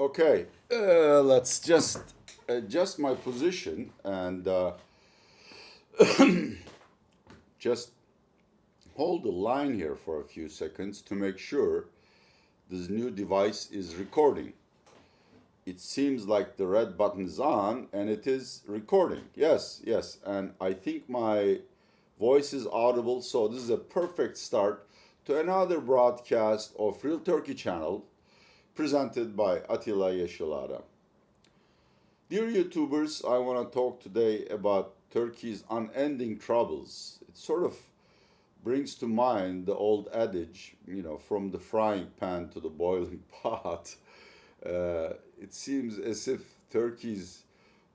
Okay, let's just adjust my position and just hold the line here for a few seconds to make sure this new device is recording. It seems like the red button is on and it is recording. Yes, yes, and I think my voice is audible, so this is a perfect start to another broadcast of Real Turkey Channel presented by Atilla Yeşilada. Dear YouTubers, I want to talk today about Turkey's unending troubles. It sort of brings to mind the old adage, from the frying pan to the boiling pot. It seems as if Turkey's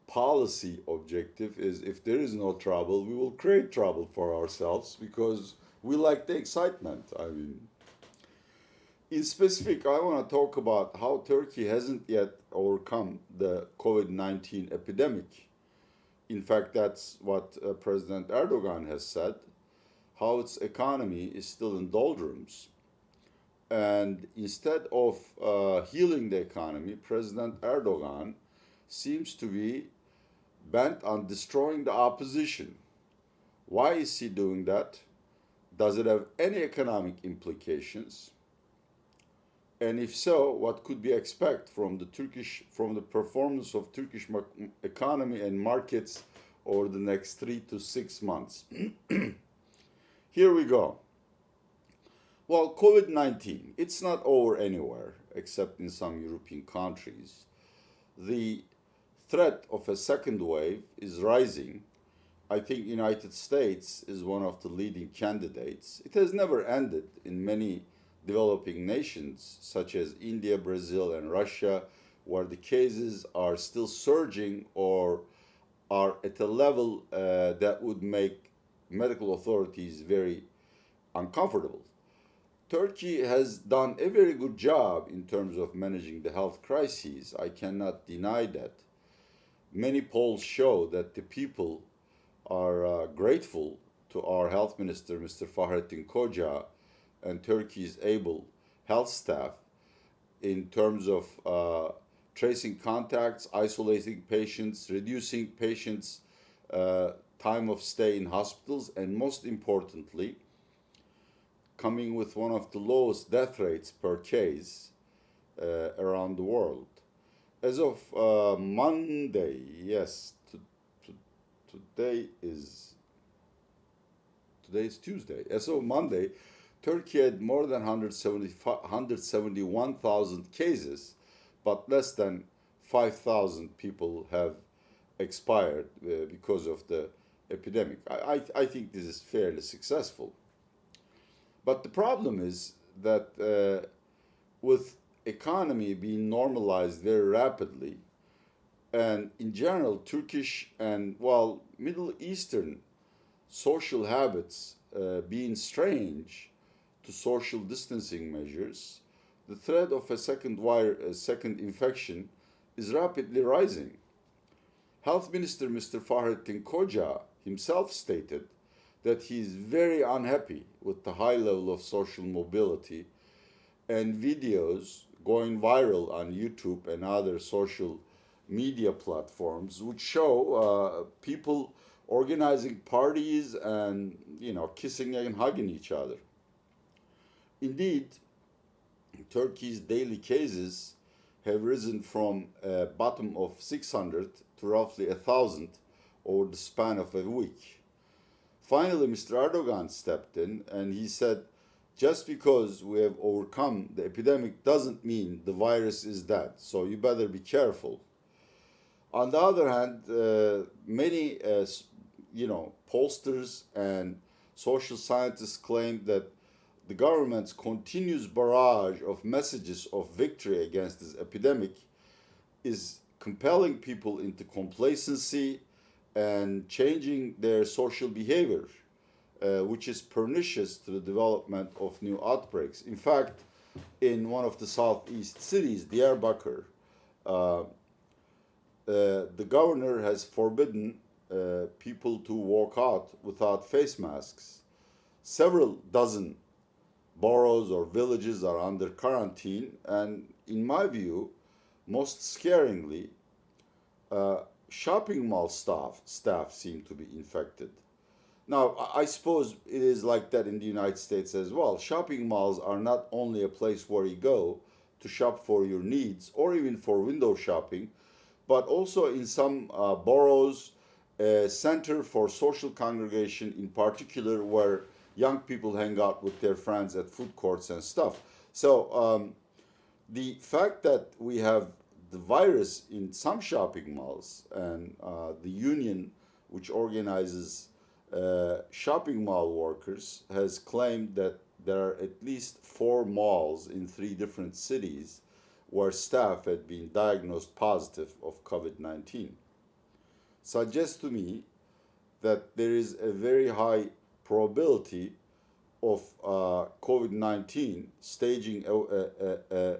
policy objective is if there is no trouble, we will create trouble for ourselves because we like the excitement. In specific, I want to talk about how Turkey hasn't yet overcome the COVID 19 epidemic. In fact, that's what President Erdogan has said, how its economy is still in doldrums. And instead of healing the economy, President Erdogan seems to be bent on destroying the opposition. Why is he doing that? Does it have any economic implications? And if so, what could we expect from the performance of Turkish economy and markets over the next 3 to 6 months? Here we go. Well, COVID-19, it's not over anywhere except in some European countries. The threat of a second wave is rising. I think United States is one of the leading candidates. It has never ended in many developing nations such as India, Brazil, and Russia, where the cases are still surging or are at a level that would make medical authorities very uncomfortable. Turkey has done a very good job in terms of managing the health crises. I cannot deny that. Many polls show that the people are grateful to our health minister, Mr. Fahrettin Koca, and Turkey's able health staff in terms of tracing contacts, isolating patients, reducing patients' time of stay in hospitals, and most importantly, coming with one of the lowest death rates per case around the world. As of Monday, yes, today is Tuesday. As of Monday, Turkey had more than 171,000 cases, but less than 5,000 people have expired because of the epidemic. I think this is fairly successful. But the problem is that with economy being normalized very rapidly, and in general, Turkish and, well, Middle Eastern social habits being strange to social distancing measures, the threat of a second infection is rapidly rising. Health Minister Mr. Fahrettin Koca himself stated that he is very unhappy with the high level of social mobility and videos going viral on YouTube and other social media platforms, which show people organizing parties and kissing and hugging each other. Indeed, Turkey's daily cases have risen from a bottom of 600 to roughly 1,000 over the span of a week. Finally, Mr. Erdogan stepped in and he said, just because we have overcome the epidemic doesn't mean the virus is dead, so you better be careful. On the other hand, many pollsters and social scientists claim that the government's continuous barrage of messages of victory against this epidemic is compelling people into complacency and changing their social behavior, which is pernicious to the development of new outbreaks. In fact, in one of the southeast cities, Diyarbakir, the governor has forbidden people to walk out without face masks. Several dozen boroughs or villages are under quarantine, and in my view, Most scaringly, shopping mall staff seem to be infected. Now, I suppose it is like that in the United States as well. Shopping malls are not only a place where you go to shop for your needs or even for window shopping, but also in some boroughs, a center for social congregation, in particular, where young people hang out with their friends at food courts and stuff. So, the fact that we have the virus in some shopping malls and the union, which organizes shopping mall workers, has claimed that there are at least 4 malls in 3 different cities where staff had been diagnosed positive of COVID 19. Suggests to me that there is a very high probability of COVID 19 staging a,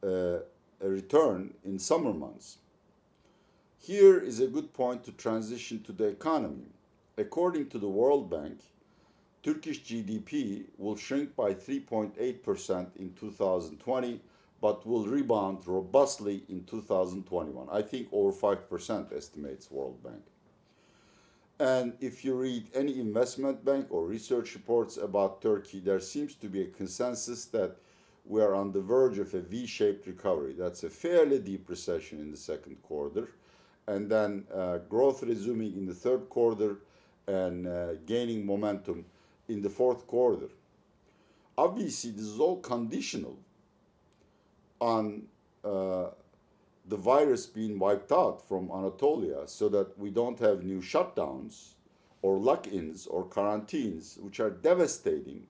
a return in summer months. Here is a good point to transition to the economy. According to the World Bank, Turkish GDP will shrink by 3.8% in 2020, but will rebound robustly in 2021. I think over 5% estimates World Bank. And if you read any investment bank or research reports about Turkey, there seems to be a consensus that we are on the verge of a V-shaped recovery. That's a fairly deep recession in the second quarter, and then growth resuming in the third quarter and gaining momentum in the fourth quarter. Obviously, this is all conditional on the virus being wiped out from Anatolia so that we don't have new shutdowns or lock-ins or quarantines, which are devastating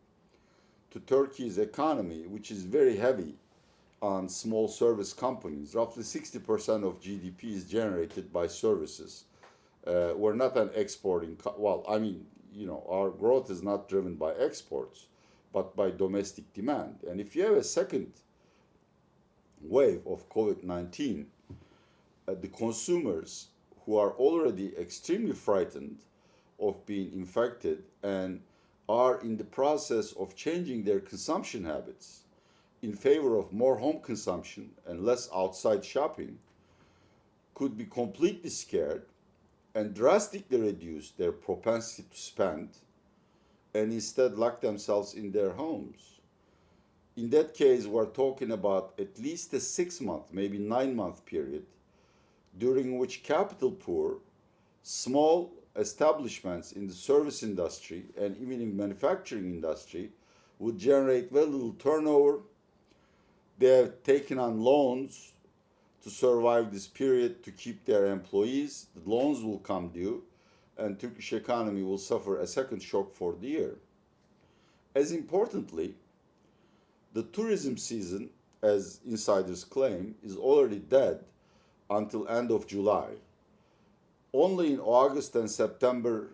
to Turkey's economy, which is very heavy on small service companies. Roughly 60% of GDP is generated by services. We're not an exporting, our growth is not driven by exports, but by domestic demand. And if you have a second wave of COVID-19, the consumers who are already extremely frightened of being infected and are in the process of changing their consumption habits in favor of more home consumption and less outside shopping, could be completely scared and drastically reduce their propensity to spend and instead lock themselves in their homes. In that case, we're talking about at least a 6-month, maybe 9-month period during which capital poor, small establishments in the service industry and even in manufacturing industry would generate very little turnover. They have taken on loans to survive this period to keep their employees. The loans will come due and Turkish economy will suffer a second shock for the year. As importantly, the tourism season, as insiders claim, is already dead until end of July. Only in August and September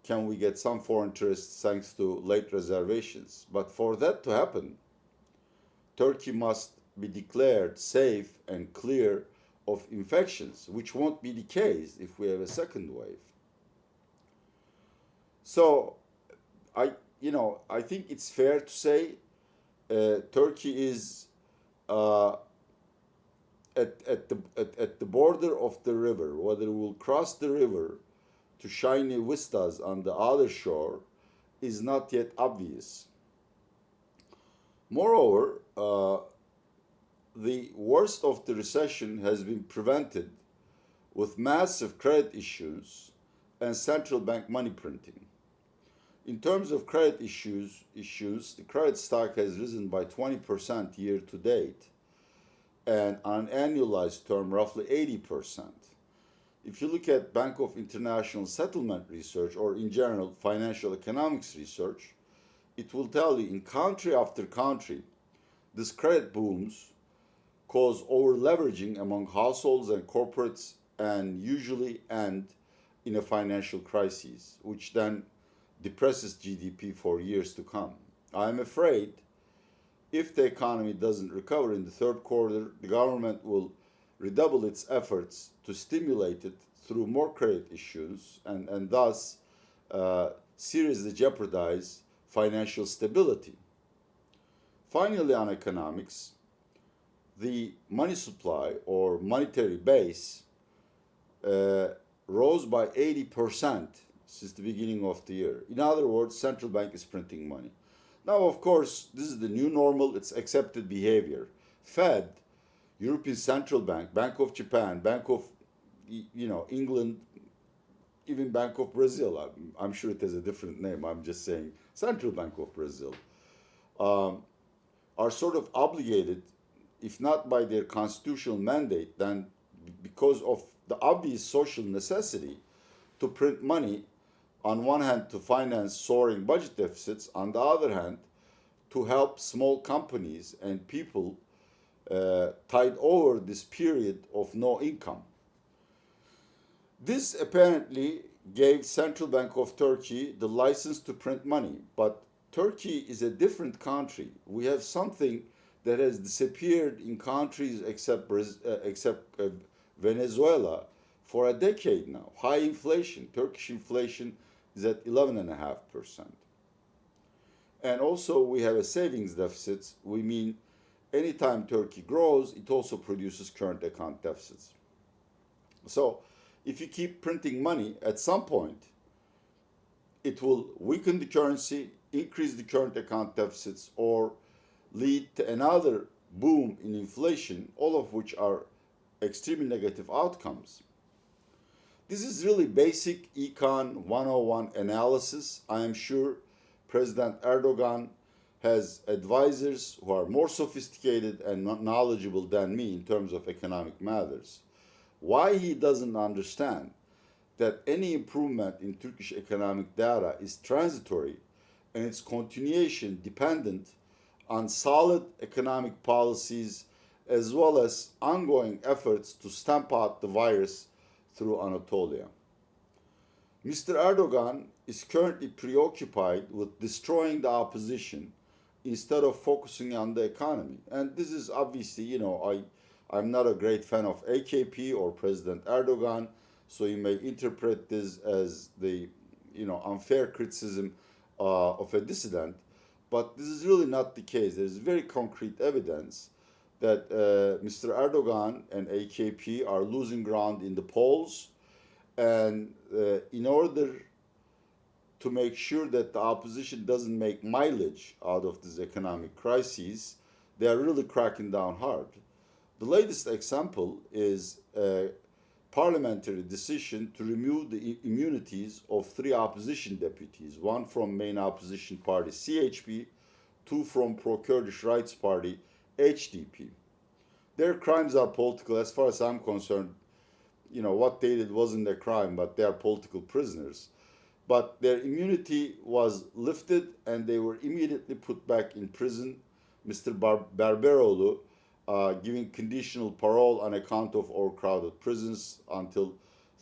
can we get some foreign tourists thanks to late reservations. But for that to happen, Turkey must be declared safe and clear of infections, which won't be the case if we have a second wave. So I think it's fair to say Turkey is at the border of the river. Whether it will cross the river to shiny vistas on the other shore is not yet obvious. Moreover, the worst of the recession has been prevented with massive credit issues and central bank money printing. In terms of credit issues, the credit stock has risen by 20% year to date, and on an annualized term, roughly 80%. If you look at Bank of International Settlement research, or in general financial economics research, it will tell you in country after country, these credit booms cause over-leveraging among households and corporates and usually end in a financial crisis, which then depresses GDP for years to come. I'm afraid if the economy doesn't recover in the third quarter, the government will redouble its efforts to stimulate it through more credit issues and thus seriously jeopardize financial stability. Finally, on economics, the money supply or monetary base uh, rose by 80% since the beginning of the year. In other words, central bank is printing money. Now, of course, this is the new normal. It's accepted behavior. Fed, European Central Bank, Bank of Japan, Bank of England, even Bank of Brazil. I'm sure it has a different name. I'm just saying Central Bank of Brazil um, are sort of obligated, if not by their constitutional mandate, then because of the obvious social necessity to print money, on one hand to finance soaring budget deficits, on the other hand to help small companies and people tide over this period of no income. This apparently gave Central Bank of Turkey the license to print money, but Turkey is a different country. We have something that has disappeared in countries except Venezuela for a decade now. High inflation. Turkish inflation is at 11.5%. And also we have a savings deficit. We mean anytime Turkey grows, it also produces current account deficits. So if you keep printing money, at some point, it will weaken the currency, increase the current account deficits, or lead to another boom in inflation, all of which are extremely negative outcomes. This is really basic Econ 101 analysis. I am sure President Erdogan has advisors who are more sophisticated and knowledgeable than me in terms of economic matters. Why he doesn't understand that any improvement in Turkish economic data is transitory and its continuation dependent on solid economic policies as well as ongoing efforts to stamp out the virus through Anatolia. Mr. Erdogan is currently preoccupied with destroying the opposition instead of focusing on the economy. And this is obviously, I'm not a great fan of AKP or President Erdogan, so you may interpret this as the, unfair criticism of a dissident. But this is really not the case. There's very concrete evidence that Mr. Erdogan and AKP are losing ground in the polls. And in order to make sure that the opposition doesn't make mileage out of this economic crisis, they are really cracking down hard. The latest example is a parliamentary decision to remove the immunities of 3 opposition deputies, 1 from main opposition party CHP, 2 from pro-Kurdish rights party HDP. Their crimes are political. As far as I'm concerned, what they did wasn't a crime, but they are political prisoners. But their immunity was lifted and they were immediately put back in prison. Mr. Berberoğlu giving conditional parole on account of overcrowded prisons until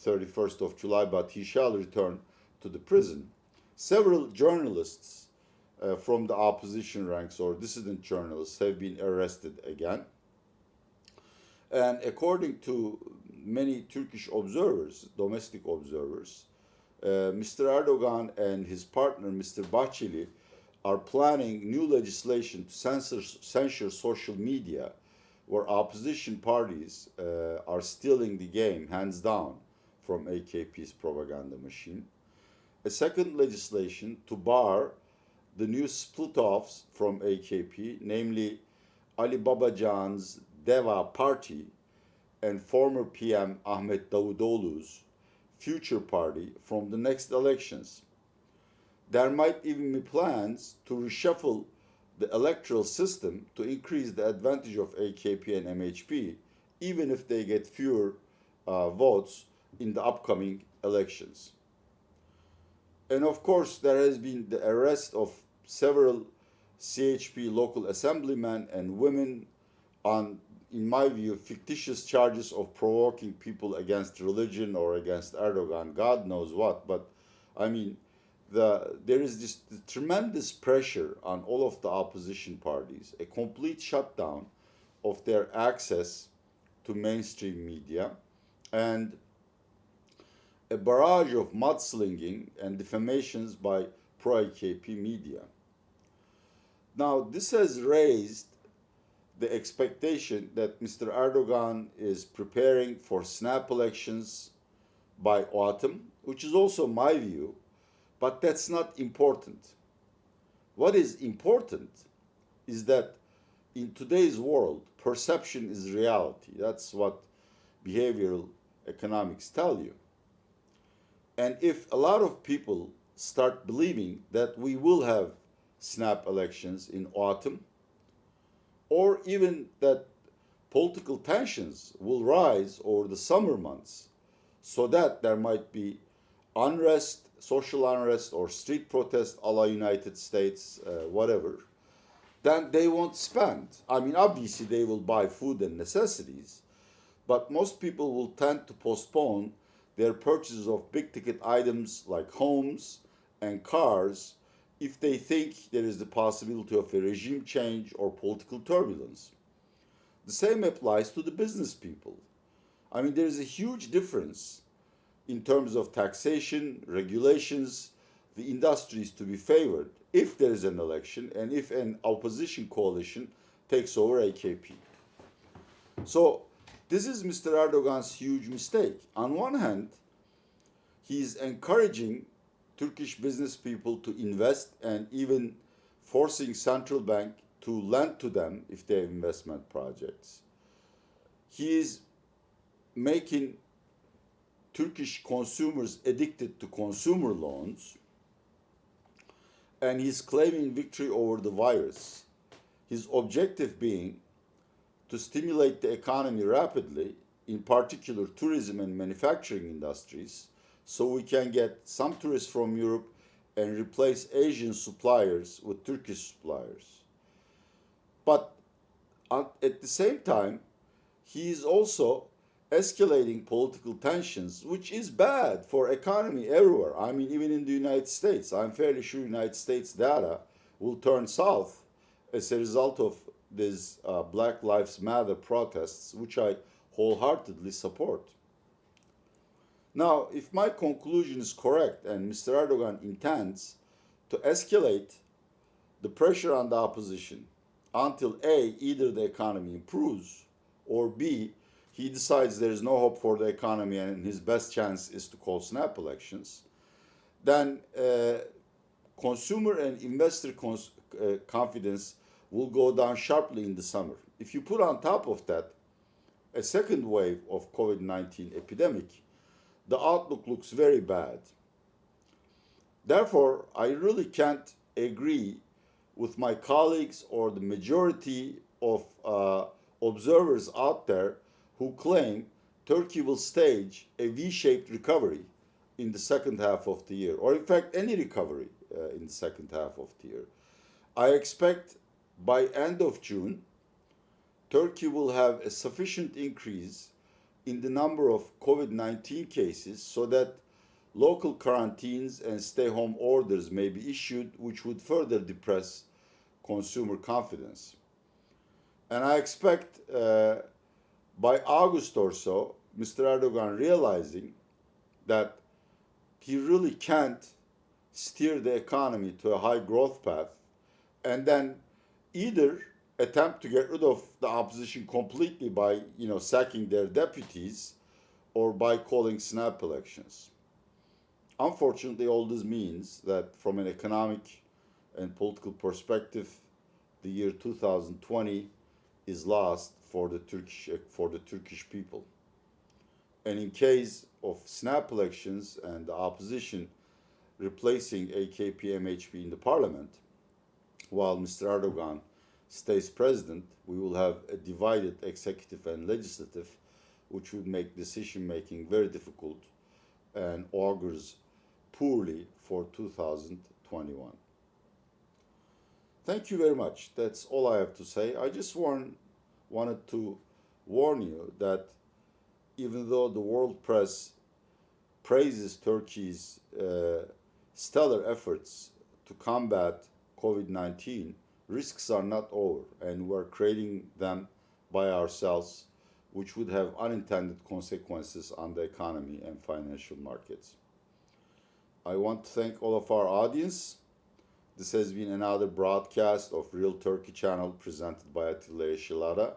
31st of July, but he shall return to the prison. Several journalists from the opposition ranks or dissident journalists have been arrested again. And according to many Turkish observers, domestic observers, Mr. Erdogan and his partner, Mr. Bahçeli, are planning new legislation to censor social media, where opposition parties are stealing the game, hands down, from AKP's propaganda machine. A second legislation to bar the new split-offs from AKP, namely Ali Babacan's Deva Party and former PM Ahmet Davutoğlu's Future Party from the next elections. There might even be plans to reshuffle the electoral system to increase the advantage of AKP and MHP, even if they get fewer votes in the upcoming elections. And of course, there has been the arrest of several CHP local assemblymen and women on, in my view, fictitious charges of provoking people against religion or against Erdogan, God knows what. But I mean, there is this tremendous pressure on all of the opposition parties, a complete shutdown of their access to mainstream media, and a barrage of mudslinging and defamations by pro-AKP media. Now, this has raised the expectation that Mr. Erdogan is preparing for snap elections by autumn, which is also my view, but that's not important. What is important is that in today's world, perception is reality. That's what behavioral economics tell you. And if a lot of people start believing that we will have snap elections in autumn, or even that political tensions will rise over the summer months, so that there might be unrest, social unrest, or street protest a la United States, whatever, then they won't spend. I mean, obviously, they will buy food and necessities, but most people will tend to postpone their purchases of big ticket items like homes and cars if they think there is the possibility of a regime change or political turbulence. The same applies to the business people. I mean, there is a huge difference in terms of taxation, regulations, the industries to be favored if there is an election and if an opposition coalition takes over AKP. So this is Mr. Erdogan's huge mistake. On one hand, he is encouraging Turkish business people to invest and even forcing central bank to lend to them if they have investment projects. He is making Turkish consumers addicted to consumer loans, and he's claiming victory over the virus. His objective being to stimulate the economy rapidly, in particular tourism and manufacturing industries, so we can get some tourists from Europe and replace Asian suppliers with Turkish suppliers. But at the same time, he is also escalating political tensions, which is bad for economy everywhere. I mean, even in the United States, I'm fairly sure United States data will turn south as a result of these Black Lives Matter protests, which I wholeheartedly support. Now, if my conclusion is correct and Mr. Erdogan intends to escalate the pressure on the opposition until A, either the economy improves, or B, he decides there is no hope for the economy and his best chance is to call snap elections, then consumer and investor confidence will go down sharply in the summer. If you put on top of that a second wave of COVID-19 epidemic, the outlook looks very bad. Therefore, I really can't agree with my colleagues or the majority of observers out there who claim Turkey will stage a V-shaped recovery in the second half of the year, or in fact any recovery in the second half of the year. I expect by end of June, Turkey will have a sufficient increase in the number of COVID-19 cases so that local quarantines and stay-home orders may be issued, which would further depress consumer confidence. And I expect by August or so, Mr. Erdogan realizing that he really can't steer the economy to a high growth path and then either attempt to get rid of the opposition completely by sacking their deputies or by calling snap elections. Unfortunately, all this means that from an economic and political perspective, the year 2020 is lost for the Turkish people. And in case of snap elections and the opposition replacing AKP MHP in the parliament, while Mr. Erdogan stays president, we will have a divided executive and legislative, which would make decision making very difficult and augurs poorly for 2021. Thank you very much. That's all I have to say. I just wanted to warn you that even though the world press praises Turkey's stellar efforts to combat COVID-19, risks are not over, and we're creating them by ourselves, which would have unintended consequences on the economy and financial markets. I want to thank all of our audience. This has been another broadcast of Real Turkey channel presented by Atilla Yeşilara.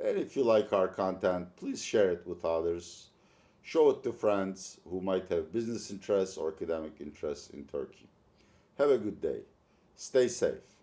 And if you like our content, please share it with others. Show it to friends who might have business interests or academic interests in Turkey. Have a good day. Stay safe.